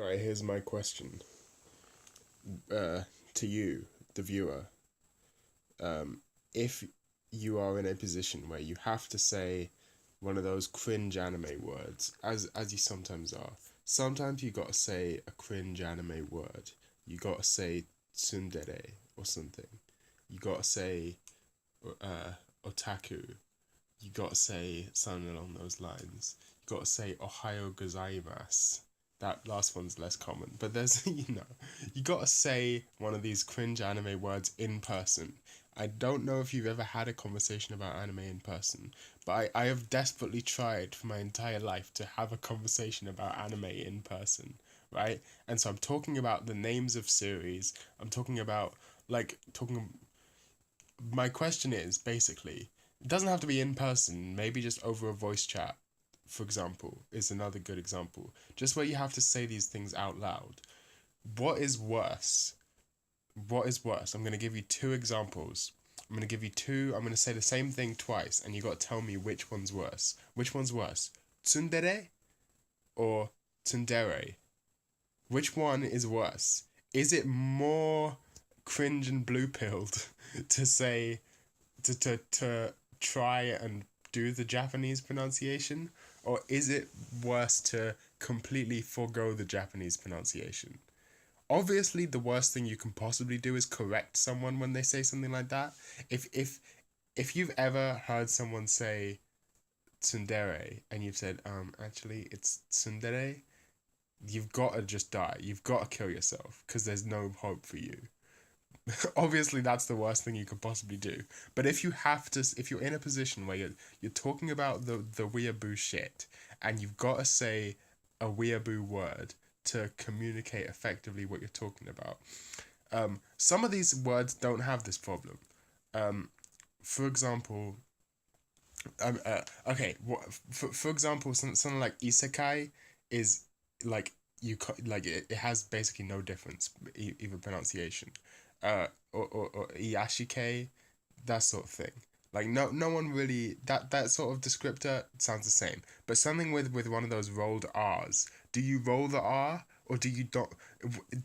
All right, here's my question to you, the viewer. If you are in a position where you have to say one of those cringe anime words, as you sometimes are, sometimes you gotta say a cringe anime word. You gotta say tsundere or something. You gotta say uh, otaku. You gotta say something along those lines. You gotta say Ohayo gozaimasu. That last one's less common, but there's you gotta say one of these cringe anime words in person. I don't know if you've ever had a conversation about anime in person, but I have desperately tried for my entire life to have a conversation about anime in person, right? And so I'm talking about the names of series. I'm talking about talking. My question is basically, it doesn't have to be in person, maybe just over a voice chat, for example, is another good example. Just where you have to say these things out loud. What is worse? What is worse? I'm going to give you two examples. I'm going to say the same thing twice, and you got to tell me which one's worse. Which one's worse? Tsundere or tsundere? Which one is worse? Is it more cringe and blue pilled to say to try and do the Japanese pronunciation, or is it worse to completely forego the Japanese pronunciation? Obviously, the worst thing you can possibly do is correct someone when they say something like that. If you've ever heard someone say tsundere and you've said actually it's tsundere, you've got to just die. You've got to kill yourself because there's no hope for you. Obviously that's the worst thing you could possibly do. But if you're in a position where you're talking about the weeaboo shit and you've got to say a weeaboo word to communicate effectively what you're talking about, some of these words don't have this problem. For example, okay, for example, something like isekai is like it has basically no difference, even pronunciation. Or Iyashike, that sort of thing. Like no one really that sort of descriptor sounds the same. But something with one of those rolled R's. Do you roll the R or do you don't?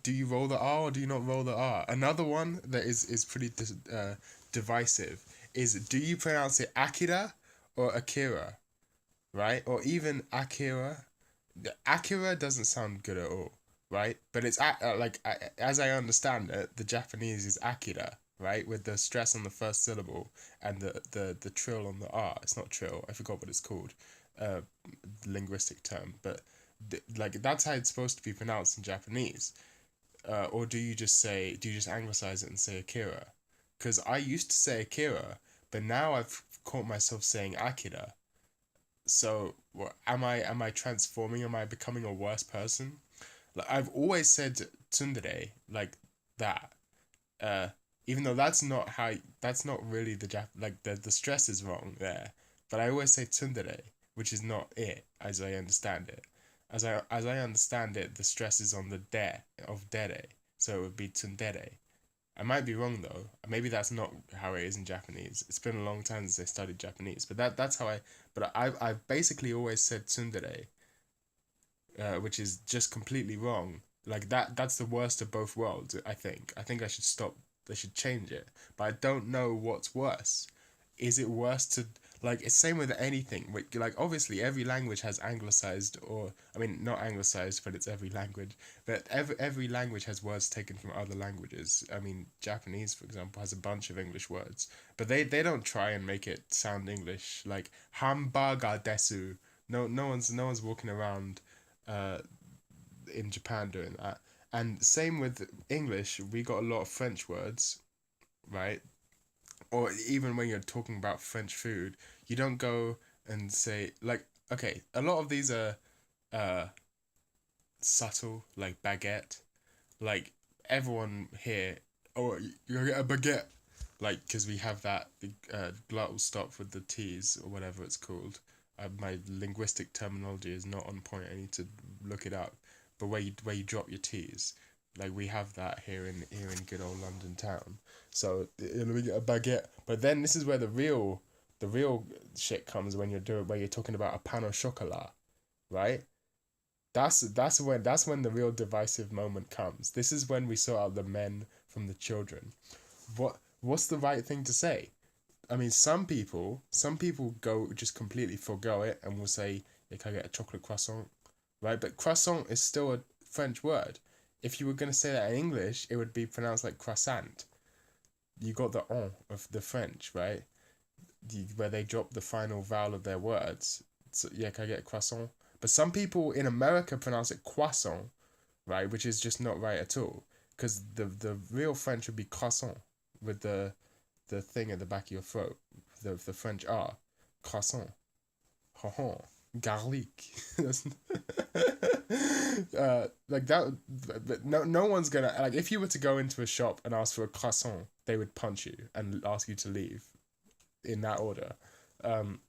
Do you roll the R or do you not roll the R? Another one that is pretty divisive is, do you pronounce it Akira or Akira, right? Or even Akira. Akira doesn't sound good at all, right? But it's as I understand it, the Japanese is Akira, right, with the stress on the first syllable and the trill on the R. It's not trill. I forgot what it's called, uh, linguistic term, but that's how it's supposed to be pronounced in Japanese. Or do you just anglicize it and say Akira? Because I used to say Akira, but now I've caught myself saying Akira. So, am I transforming? Am I becoming a worse person? Like, I've always said tsundere like that. Uh, Even though that's not really the stress is wrong there. But I always say tsundere, which is not it as I understand it. As I understand it, the stress is on the de of dere, so it would be tsundere. I might be wrong though. Maybe that's not how it is in Japanese. It's been a long time since I studied Japanese, but that's how I. But I've basically always said tsundere, which is just completely wrong. Like that's the worst of both worlds. I think I should stop. I should change it. But I don't know what's worse. Is it worse to, like, it's same with anything. Like obviously every language has anglicized, or I mean not anglicized, but it's every language. But every language has words taken from other languages. I mean Japanese, for example, has a bunch of English words, but they don't try and make it sound English. Like hamburger desu. No one's walking around uh, in Japan doing that. And same with English, we got a lot of French words, right? Or even when you're talking about French food, you don't go and say, like, okay, a lot of these are uh subtle, like baguette. Like everyone here, oh, you gotta get a baguette, like because we have that glottal stop with the T's or whatever it's called. My linguistic terminology is not on point. I need to look it up. But where you drop your T's, like we have that here in good old London town. So let me get a baguette. But then this is where the real shit comes when where you're talking about a pain au chocolat, right? That's when the real divisive moment comes. This is when we sort out the men from the children. What's the right thing to say? I mean, some people go just completely forgo it and will say, "Yeah, can I get a chocolate croissant?" Right? But croissant is still a French word. If you were gonna say that in English, it would be pronounced like croissant. You got the on of the French, right? Where they drop the final vowel of their words. So, yeah, can I get a croissant? But some people in America pronounce it croissant, right? Which is just not right at all. Because the real French would be croissant with the thing at the back of your throat. The French R. Croissant. Ha ha. Garlic. Like that. But no one's gonna like if you were to go into a shop and ask for a croissant, they would punch you and ask you to leave in that order. Um,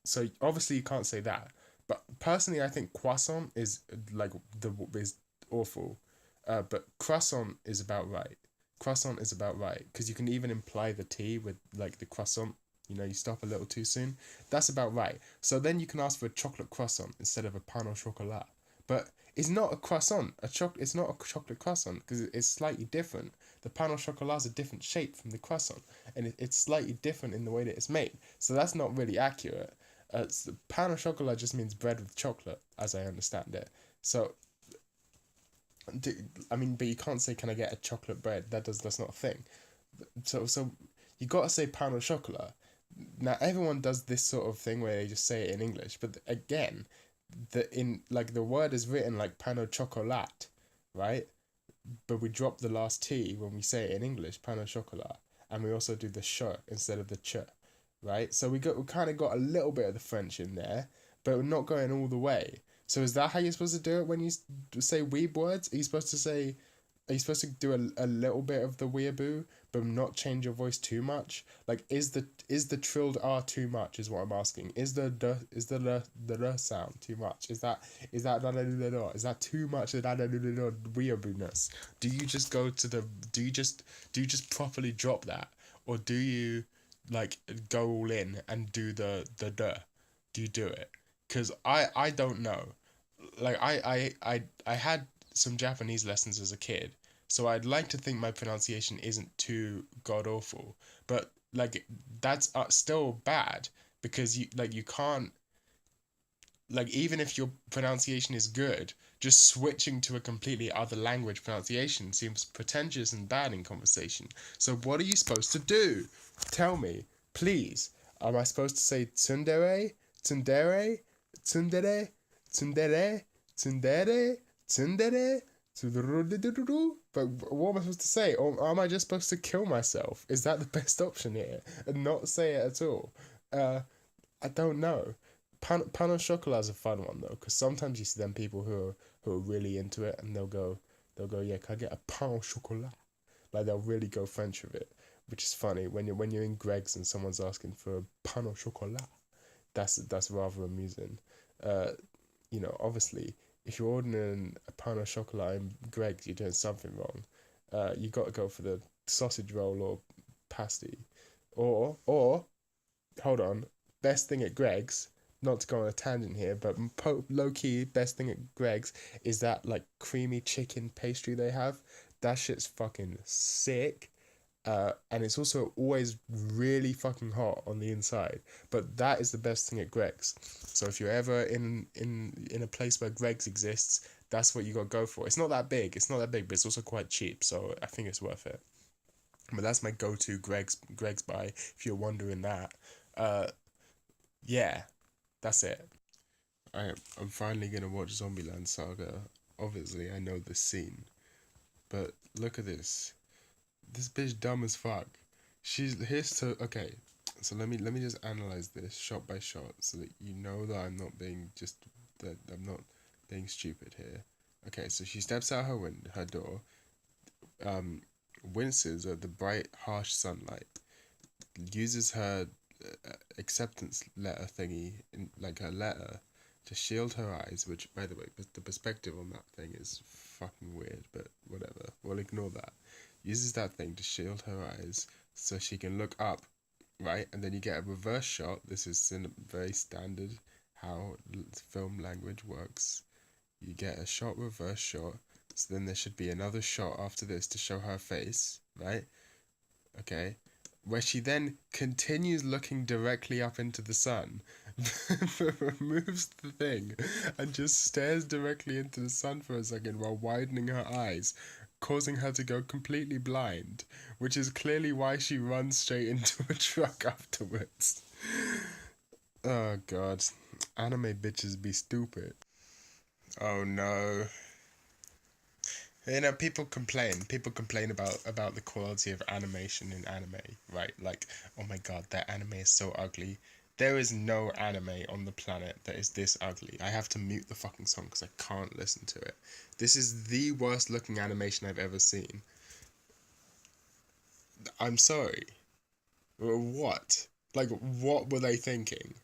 so obviously you can't say that. But personally, I think croissant is like the is awful. But croissant is about right. Croissant is about right because you can even imply the T with like the croissant. You know, you stop a little too soon. That's about right. So then you can ask for a chocolate croissant instead of a pain au chocolat. But it's not a croissant. It's not a chocolate croissant because it's slightly different. The pain au chocolat is a different shape from the croissant, and it's slightly different in the way that it's made. So that's not really accurate. Pain au chocolat just means bread with chocolate, as I understand it. So, I mean, but you can't say, "Can I get a chocolate bread?" That's not a thing. So you gotta say pain au chocolat. Now everyone does this sort of thing where they just say it in English, but again, the word is written like pain au chocolat, right? But we drop the last T when we say it in English, pain au chocolat, and we also do the sh instead of the ch, right? So we kind of got a little bit of the French in there, but we're not going all the way. So is that how you're supposed to do it when you say weeb words? Are you supposed to do a little bit of the weeaboo, but not change your voice too much? Like, is the trilled R too much? Is what I'm asking. Is the sound too much? Is that is that too much of that weeabooness? Do you just go to the do you just properly drop that, or do you like go all in and do the duh? Do you do it? Cause I don't know. Like I had some Japanese lessons as a kid, so I'd like to think my pronunciation isn't too god awful. But like that's still bad because you can't like even if your pronunciation is good, just switching to a completely other language pronunciation seems pretentious and bad in conversation. So what are you supposed to do? Tell me, please. Am I supposed to say tsundere, tsundere, tsundere, tsundere, tsundere, tsundere, tsundere? But what am I supposed to say? Or am I just supposed to kill myself? Is that the best option here? And not say it at all? Uh, I don't know. Pain au chocolat is a fun one though, because sometimes you see them people who are really into it, and they'll go, yeah, can I get a pain au chocolat? Like they'll really go French with it, which is funny when you're in Greg's and someone's asking for a pain au chocolat. That's rather amusing. Uh, obviously, if you're ordering a pain au chocolat in Greg's, you're doing something wrong. You got to go for the sausage roll or pasty, or hold on, best thing at Greg's, not to go on a tangent here, but low key, best thing at Greg's is that like creamy chicken pastry they have. That shit's fucking sick. And it's also always really fucking hot on the inside. But that is the best thing at Greg's. So if you're ever in a place where Greg's exists, that's what you got to go for. It's not that big. It's not that big, but it's also quite cheap. So I think it's worth it. But that's my go-to Greg's buy. If you're wondering that, uh, yeah, that's it. I'm finally gonna watch Zombieland Saga. Obviously, I know the scene, but look at this. This bitch dumb as fuck. She's here's to okay. So let me just analyze this shot by shot so that you know that I'm not being stupid here. Okay, so she steps out her door, um, winces at the bright, harsh sunlight, uses her acceptance letter thingy in like her letter to shield her eyes, which by the way the perspective on that thing is fucking weird, but whatever, we'll ignore that. Uses that thing to shield her eyes so she can look up, right? And then you get a reverse shot. This is very standard how film language works. You get a shot, reverse shot. So then there should be another shot after this to show her face, right? Okay. Where she then continues looking directly up into the sun, removes the thing, and just stares directly into the sun for a second while widening her eyes, causing her to go completely blind, which is clearly why she runs straight into a truck afterwards. Oh god. Anime bitches be stupid. Oh no. You know, people complain. People complain about the quality of animation in anime, right? Like, oh my god, that anime is so ugly. There is no anime on the planet that is this ugly. I have to mute the fucking song because I can't listen to it. This is the worst looking animation I've ever seen. I'm sorry. What? Like, what were they thinking?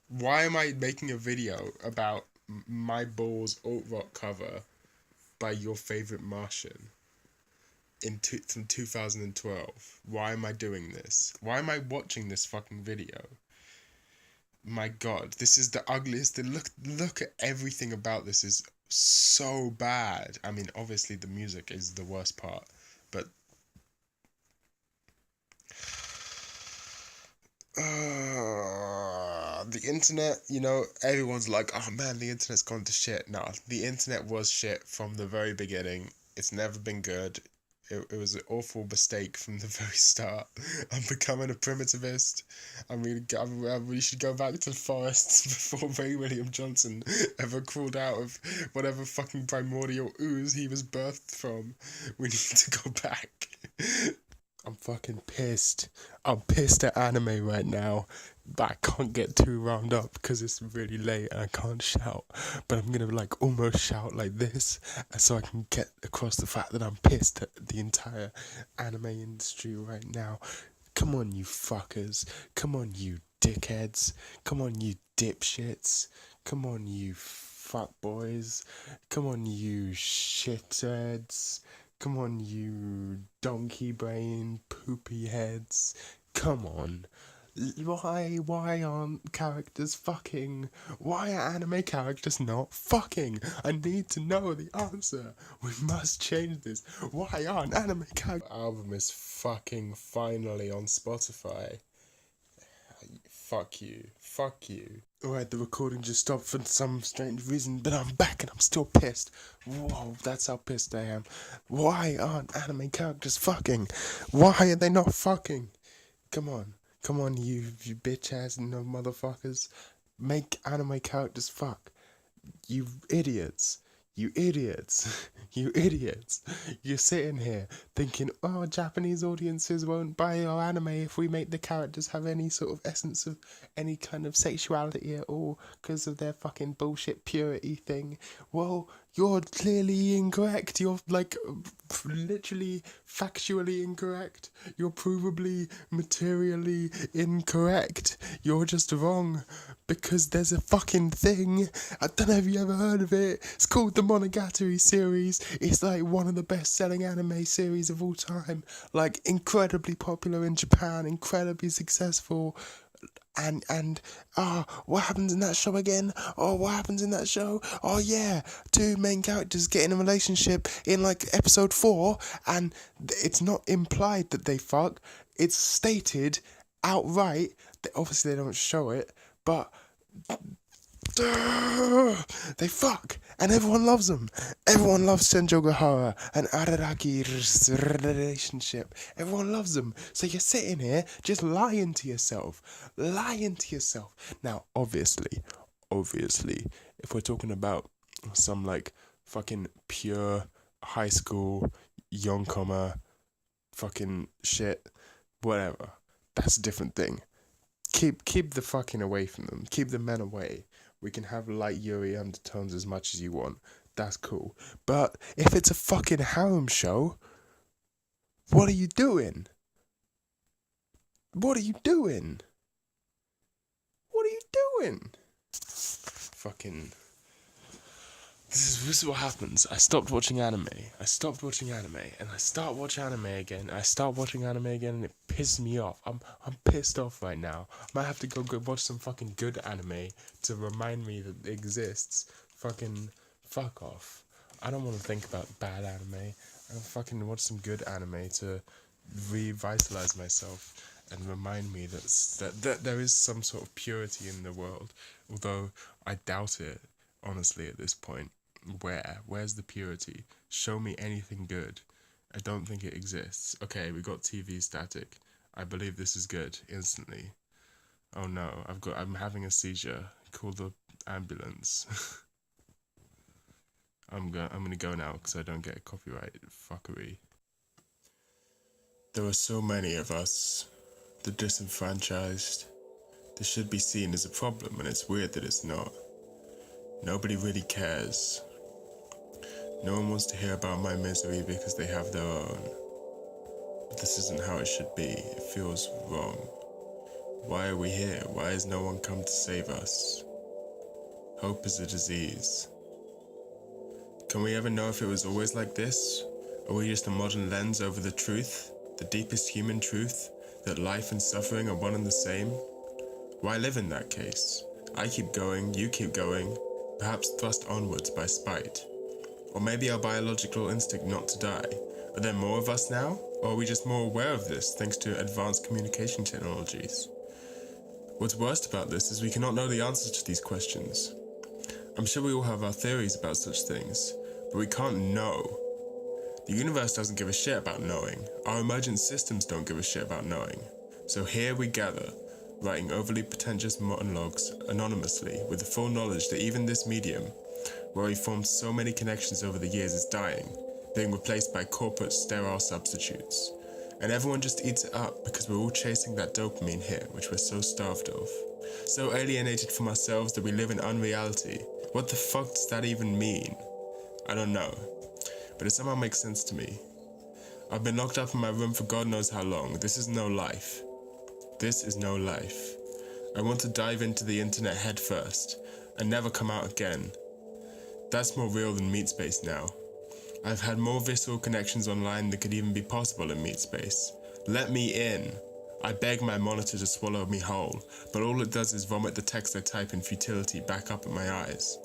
Why am I making a video about my balls alt rock cover by your favorite Martian from 2012? Why am I doing this? Why am I watching this fucking video? My god, this is the ugliest. Look at everything about this is so bad. I mean, obviously the music is the worst part, but the internet, you know, everyone's like, oh man, the internet's gone to shit. No, the internet was shit from the very beginning. It's never been good. It was an awful mistake from the very start. I'm becoming a primitivist. I really should go back to the forests before Ray William Johnson ever crawled out of whatever fucking primordial ooze he was birthed from. We need to go back. I'm fucking pissed. I'm pissed at anime right now, but I can't get too wound up because it's really late and I can't shout. But I'm gonna like almost shout like this so I can get across the fact that I'm pissed at the entire anime industry right now. Come on, you fuckers. Come on, you dickheads. Come on, you dipshits. Come on, you fuckboys. Come on, you shitheads. Come on, you donkey brain poopy heads. Come on. Why aren't characters fucking? Why are anime characters not fucking? I need to know the answer. We must change this. Why aren't anime characters? The album is fucking finally on Spotify. Fuck you. Fuck you. Alright, the recording just stopped for some strange reason, but I'm back and I'm still pissed. Whoa, that's how pissed I am. Why aren't anime characters fucking? Why are they not fucking? Come on, you bitch ass no motherfuckers. Make anime characters fuck. You idiots. You idiots. You idiots. You're sitting here thinking, oh, Japanese audiences won't buy our anime if we make the characters have any sort of essence of any kind of sexuality at all because of their fucking bullshit purity thing. Well, you're clearly incorrect. You're like literally factually incorrect. You're provably materially incorrect. You're just wrong because there's a fucking thing. I don't know if you ever heard of it. It's called the Monogatari series. It's like one of the best selling anime series of all time. Like incredibly popular in Japan, incredibly successful. And what happens in that show again? Oh, what happens in that show? Oh yeah, two main characters get in a relationship in like episode 4, and it's not implied that they fuck. It's stated outright. Obviously they don't show it, but they fuck, and everyone loves them. Everyone loves Senjo Gahara and Araraki's relationship. Everyone loves them. So you're sitting here just lying to yourself. Now, obviously, if we're talking about some like fucking pure high school yonkoma fucking shit, whatever, that's a different thing. Keep the fucking away from them. Keep the men away. We can have light Yuri undertones as much as you want. That's cool. But if it's a fucking harem show, what are you doing? What are you doing? What are you doing? Fucking... This is what happens. I stopped watching anime. And I start watching anime again. And it pisses me off. I'm pissed off right now. I might have to go watch some fucking good anime to remind me that it exists. Fucking Fuck off. I don't want to think about bad anime. I fucking watch some good anime to revitalize myself and remind me that there is some sort of purity in the world. Although I doubt it, honestly, at this point. Where's the purity? Show me anything good. I don't think it exists. Okay, we got TV static. I believe this is good instantly. Oh no, I'm having a seizure. Call the ambulance. I'm gonna go now because I don't get copyright fuckery. There are so many of us, the disenfranchised. This should be seen as a problem, and it's weird that it's not. Nobody really cares. No one wants to hear about my misery because they have their own. But this isn't how it should be. It feels wrong. Why are we here? Why has no one come to save us? Hope is a disease. Can we ever know if it was always like this? Are we just a modern lens over the truth? The deepest human truth? That life and suffering are one and the same? Why live in that case? I keep going, you keep going, perhaps thrust onwards by spite. Or maybe our biological instinct not to die. Are there more of us now? Or are we just more aware of this thanks to advanced communication technologies? What's worst about this is we cannot know the answers to these questions. I'm sure we all have our theories about such things, but we can't know. The universe doesn't give a shit about knowing. Our emergent systems don't give a shit about knowing. So here we gather, writing overly pretentious monologues anonymously with the full knowledge that even this medium, where we formed so many connections over the years, is dying, being replaced by corporate sterile substitutes. And everyone just eats it up because we're all chasing that dopamine hit which we're so starved of. So alienated from ourselves that we live in unreality. What the fuck does that even mean? I don't know. But it somehow makes sense to me. I've been locked up in my room for God knows how long. This is no life. This is no life. I want to dive into the internet head first and never come out again. That's more real than meat space now. I've had more visceral connections online than could even be possible in meat space. Let me in. I beg my monitor to swallow me whole, but all it does is vomit the text I type in futility back up at my eyes.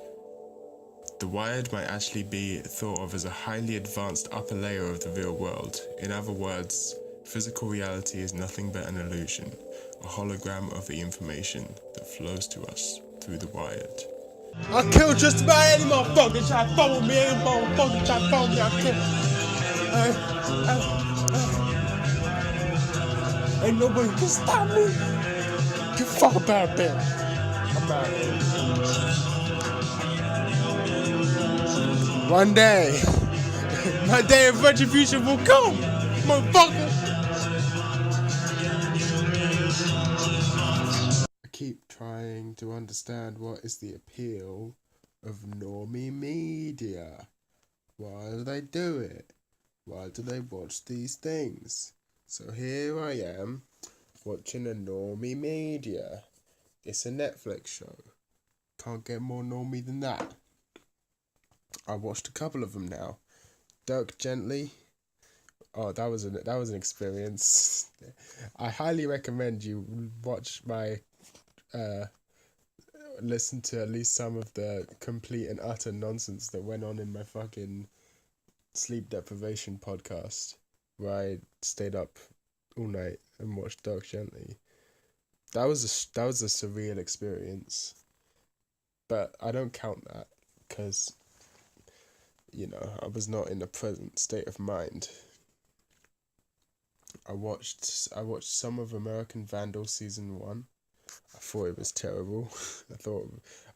The wired might actually be thought of as a highly advanced upper layer of the real world. In other words, physical reality is nothing but an illusion, a hologram of the information that flows to us through the wired. I'll kill just about any motherfucker try to phone me, any motherfucker try to phone me, I'll kill. Ain't nobody can stop me. Give a fuck about that. I'm out. One day, my day of retribution will come, motherfucker. I keep trying to understand what is the appeal of normie media. Why do they do it? Why do they watch these things? So here I am, watching a normie media. It's a Netflix show. Can't get more normie than that. I watched a couple of them now. Dirk Gently. Oh, that was an experience. I highly recommend you watch listen to at least some of the complete and utter nonsense that went on in my fucking sleep deprivation podcast, where I stayed up all night and watched Dirk Gently. That was a surreal experience, but I don't count that because, you know, I was not in a present state of mind. I watched some of American Vandal season 1. I thought it was terrible.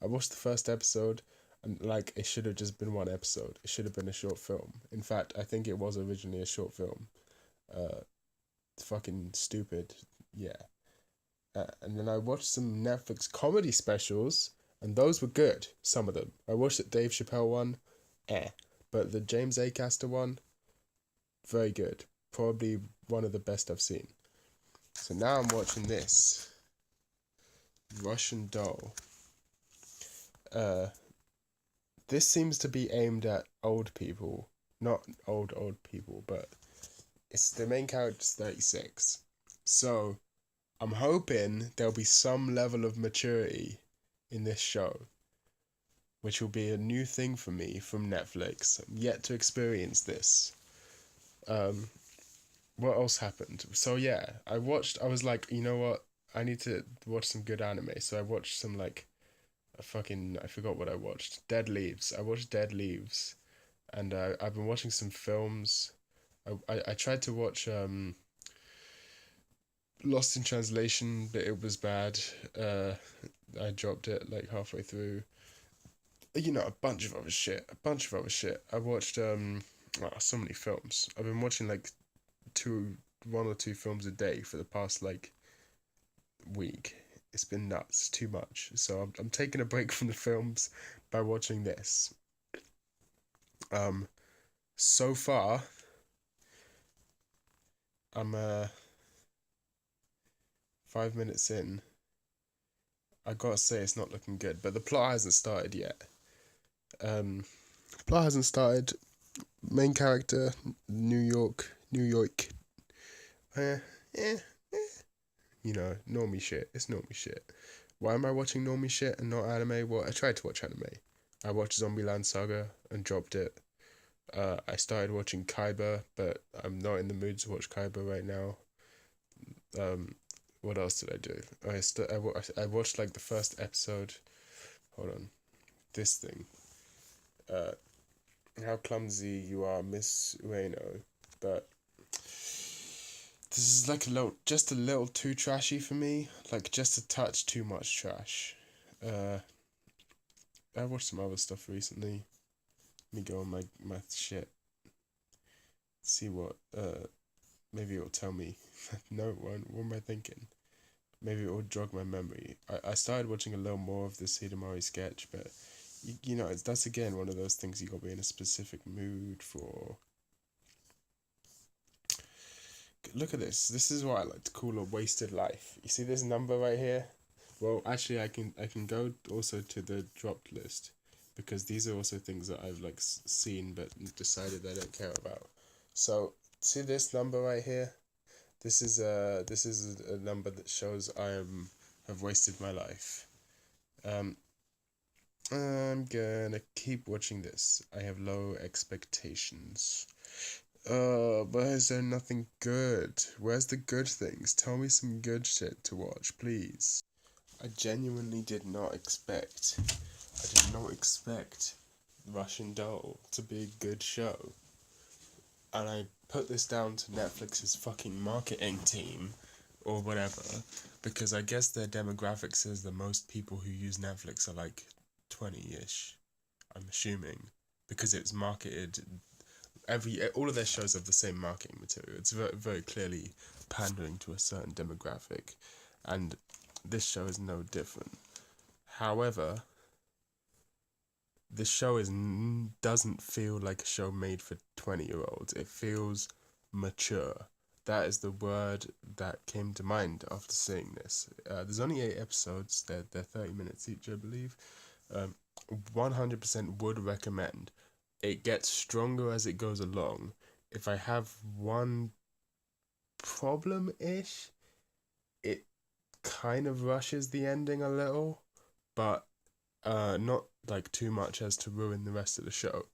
I watched the first episode and it should have just been one episode. It should have been a short film. In fact, I think it was originally a short film. Fucking stupid. Yeah. And then I watched some Netflix comedy specials, and those were good. Some of them. I watched the Dave Chappelle one. But the James Acaster one, very good. Probably one of the best I've seen. So now I'm watching this. Russian Doll. This seems to be aimed at old people. Not old people, but it's the main character's 36. So I'm hoping there'll be some level of maturity in this show. which will be a new thing for me from Netflix. I'm yet to experience this. Um, what else happened? So yeah, I watched. I was like, you know what? I need to watch some good anime. So I watched some like a fucking. I forgot what I watched. Dead Leaves. I watched Dead Leaves, and I've been watching some films. I tried to watch Lost in Translation, but it was bad. I dropped it like halfway through. You know, a bunch of other shit. A bunch of other shit. I watched so many films. I've been watching like one or two films a day for the past like week. It's been nuts, too much. So I'm taking a break from the films by watching this. Um, so far, I'm 5 minutes in. I gotta say it's not looking good, but the plot hasn't started yet. Um, plot hasn't started. Main character, New York, New York. Eh, eh, you know, normie shit. It's normie shit. Why am I watching normie shit and not anime? Well, I tried to watch anime. I watched Zombieland Saga and dropped it. I started watching Kaiba, but I'm not in the mood to watch Kaiba right now. Um, what else did I do? I watched like the first episode. Hold on, this thing. Uh, how clumsy you are, Miss Ueno. But this is like just a little too trashy for me. Like just a touch too much trash. Uh, I watched some other stuff recently. Let me go on my shit. See what maybe it'll tell me. No, what am I thinking? Maybe it will jog my memory. I started watching a little more of this Hidamari sketch, but you know, that's again one of those things you gotta be in a specific mood for. Look at this. This is what I like to call a wasted life. You see this number right here? Well, actually, I can go also to the dropped list, because these are also things that I've like seen but decided I don't care about. So see this number right here? This is a number that shows have wasted my life. Um, I'm gonna keep watching this. I have low expectations. But is there nothing good? Where's the good things? Tell me some good shit to watch, please. I genuinely did not expect. I did not expect Russian Doll to be a good show. And I put this down to Netflix's fucking marketing team or whatever, because I guess their demographic says the most people who use Netflix are like 20-ish, I'm assuming, because it's marketed all of their shows have the same marketing material. It's very, very clearly pandering to a certain demographic, and this show is no different. However, this show doesn't feel like a show made for 20-year-olds. It feels mature. That is the word that came to mind after seeing this. There's only 8 episodes. They're 30 minutes each, I believe. 100% would recommend. It gets stronger as it goes along. If I have one problem-ish, it kind of rushes the ending a little, but not like too much as to ruin the rest of the show,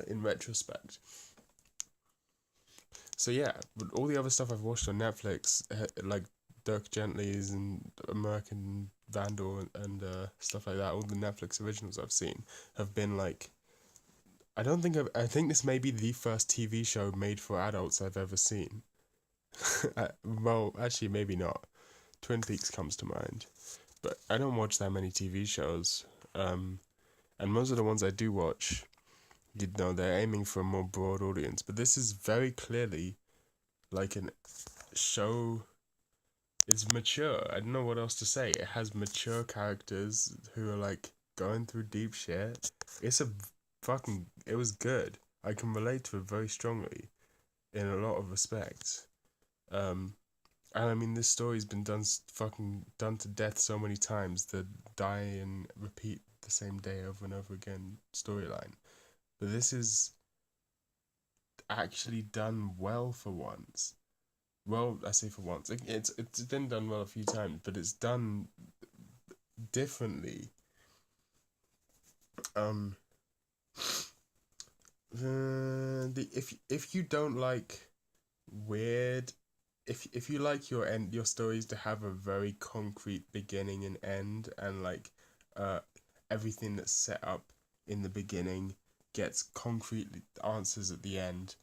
in retrospect. So yeah, but all the other stuff I've watched on Netflix, like Dirk Gently's and American Vandal and stuff like that, all the Netflix originals I've seen have been like, I think this may be the first TV show made for adults I've ever seen. Well, actually, maybe not. Twin Peaks comes to mind, but I don't watch that many TV shows. And most of the ones I do watch, you know, they're aiming for a more broad audience. But this is very clearly like a show. It's mature. I don't know what else to say. It has mature characters who are like going through deep shit. It was good. I can relate to it very strongly in a lot of respects. And I mean, this story's been done to death so many times. The die and repeat the same day over and over again storyline. But this is actually done well for once. Well, I say for once. It's been done well a few times, but it's done differently. Um, if you don't like weird, if you like your stories to have a very concrete beginning and end, and like uh everything that's set up in the beginning gets concrete answers at the end,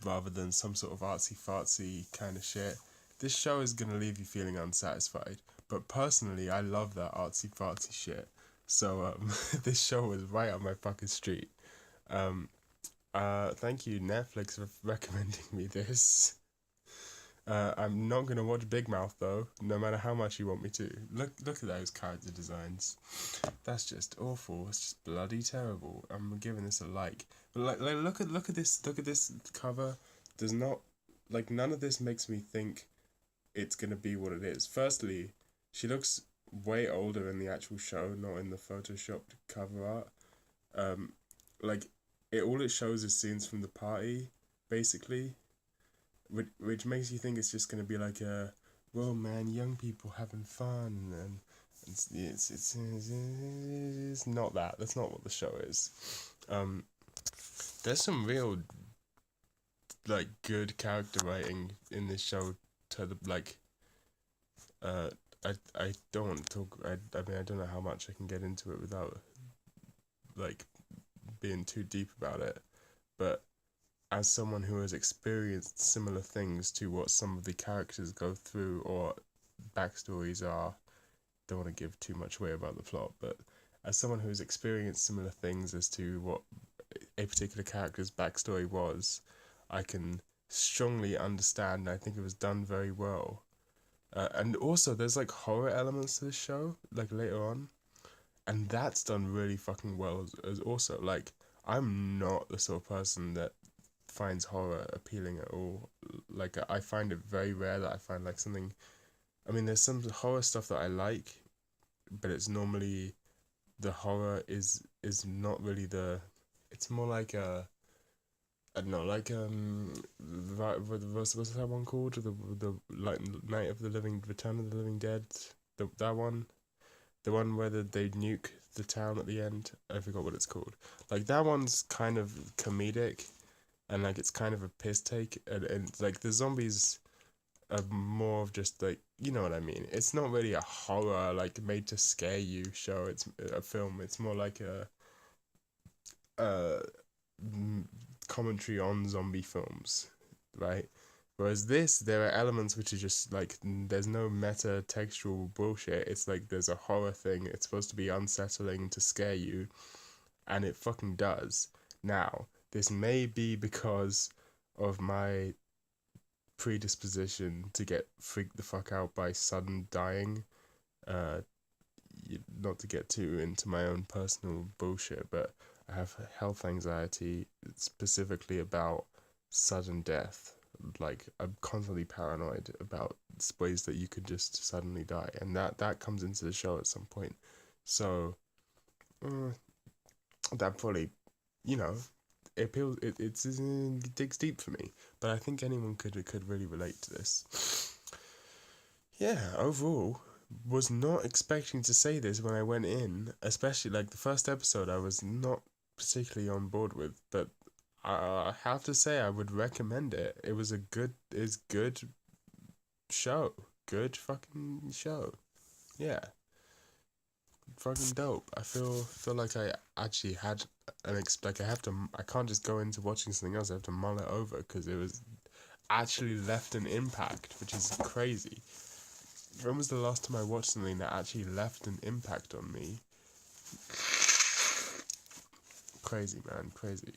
rather than some sort of artsy fartsy kind of shit, this show is gonna leave you feeling unsatisfied. But personally, I love that artsy fartsy shit. So this show was right up my fucking street. Um, thank you Netflix for recommending me this. I'm not gonna watch Big Mouth though, no matter how much you want me to. Look at those character designs. That's just awful. It's just bloody terrible. I'm giving this a like. But like look at this cover. Does not like none of this makes me think it's gonna be what it is. Firstly, she looks way older in the actual show, not in the photoshopped cover art. Um, like all it shows is scenes from the party, basically, which makes you think it's just gonna be like a, well, man, young people having fun, and it's not that. That's not what the show is. Um, there's some real like good character writing in this show. To the like, uh, I don't want to talk. I mean I don't know how much I can get into it without like being too deep about it, but as someone who has experienced similar things to what some of the characters go through or backstories are, don't want to give too much away about the plot, but as someone who's experienced similar things as to what a particular character's backstory was, I can strongly understand. I think it was done very well. And also, there's like horror elements to this show, like later on, and that's done really fucking well as also. Like, I'm not the sort of person that finds horror appealing at all. Like, I find it very rare that I find like something. I mean, there's some horror stuff that I like, but it's normally the horror is not really the. It's more like a. I don't know, like what's that one called? The like Night of the Living, Return of the Living Dead. That one, the one where they nuke the town at the end. I forgot what it's called. Like that one's kind of comedic, and like it's kind of a piss take, and like the zombies are more of just like, you know what I mean. It's not really a horror like made to scare you show. It's a film. It's more like a uh commentary on zombie films, right? Whereas this, there are elements which are just like there's no meta textual bullshit. It's like there's a horror thing. It's supposed to be unsettling to scare you, and it fucking does. Now, this may be because of my predisposition to get freaked the fuck out by sudden dying. Uh, not to get too into my own personal bullshit, but I have health anxiety specifically about sudden death. Like I'm constantly paranoid about ways that you could just suddenly die, and that comes into the show at some point. So uh, that probably, you know, it appeals. It digs deep for me, but I think anyone could really relate to this. Yeah, overall, was not expecting to say this when I went in, especially like the first episode I was not particularly on board with, but I have to say I would recommend it. It's good show. Good fucking show. Yeah. Fucking dope. I feel like I actually had like I can't just go into watching something else. I have to mull it over because it was actually left an impact, which is crazy. When was the last time I watched something that actually left an impact on me? Crazy, man, crazy.